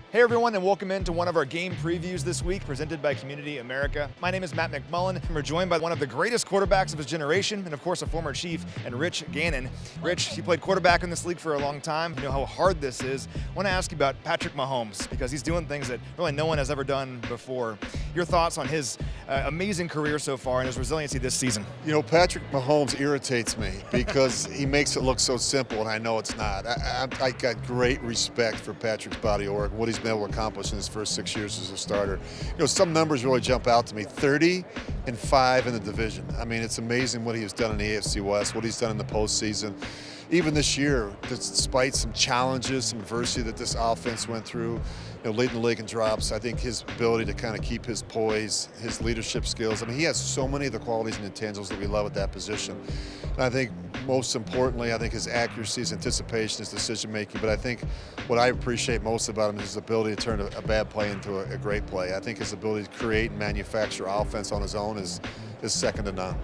Hey everyone, and welcome into one of our game previews this week, presented by Community America. My name is Matt McMullen, and we're joined by one of the greatest quarterbacks of his generation, and of course a former Chief, and Rich Gannon. Rich, you played quarterback in this league for a long time. You know how hard this is. I want to ask you about Patrick Mahomes, because he's doing things that really no one has ever done before. Your thoughts on his amazing career so far and his resiliency this season? You know, Patrick Mahomes irritates me because he makes it look so simple, and I know it's not. I got great respect for Patrick's body of work, what he's been able to accomplish in his first 6 years as a starter. You know, some numbers really jump out to me. 30-5 in the division. I mean, it's amazing what he has done in the AFC West, what he's done in the postseason. Even this year, despite some challenges, some adversity that this offense went through, you know, leading the league in drops, I think his ability to kind of keep his poise, his leadership skills, I mean, he has so many of the qualities and intangibles that we love at that position. And I think most importantly, I think his accuracy, his anticipation, his decision-making, but I think what I appreciate most about him is his ability to turn a bad play into a great play. I think his ability to create and manufacture offense on his own is second to none.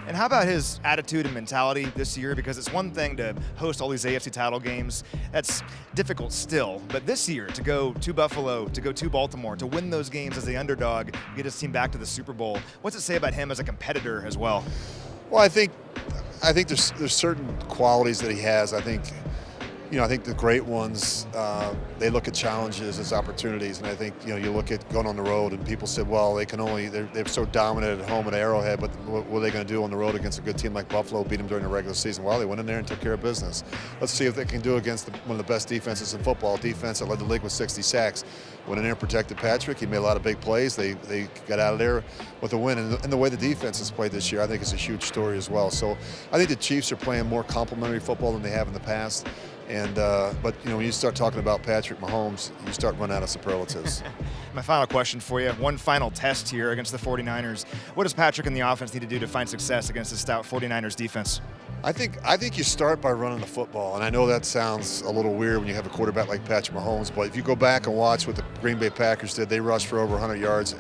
And how about his attitude and mentality this year? Because it's one thing to host all these AFC title games. That's difficult still. But this year, to go to Buffalo, to go to Baltimore, to win those games as the underdog, get his team back to the Super Bowl, what's it say about him as a competitor as well? Well, I think there's certain qualities that he has. I think the great ones, they look at challenges as opportunities, and I think, you know, you look at going on the road, and people said, well, they're so dominant at home at Arrowhead, but what are they going to do on the road against a good team like Buffalo, beat them during the regular season? Well, they went in there and took care of business. Let's see if they can do against one of the best defenses in football, a defense that led the league with 60 sacks. Went in there and protected Patrick. He made a lot of big plays. They got out of there with a win. And the way the defense has played this year, I think, is a huge story as well. So I think the Chiefs are playing more complementary football than they have in the past. But you know, when you start talking about Patrick Mahomes, you start running out of superlatives. My final question for you, one final test here against the 49ers. What does Patrick and the offense need to do to find success against the stout 49ers defense? I think you start by running the football, and I know that sounds a little weird when you have a quarterback like Patrick Mahomes, but if you go back and watch what the Green Bay Packers did, they rushed for over 100 yards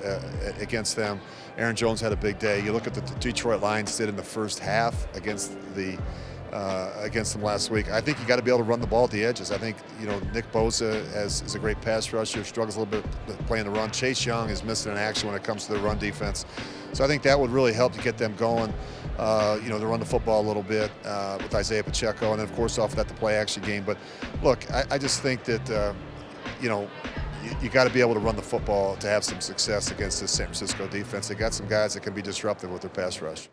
against them. Aaron Jones had a big day. You look at the Detroit Lions did in the first half against them last week. I think you got to be able to run the ball at the edges. I think, you know, Nick Bosa is a great pass rusher, struggles a little bit playing the run. Chase Young is missing in action when it comes to the run defense. So I think that would really help to get them going, you know, to run the football a little bit with Isaiah Pacheco, and then, of course, off of that, the play-action game. But, look, I just think that, you know, you got to be able to run the football to have some success against this San Francisco defense. They got some guys that can be disruptive with their pass rush.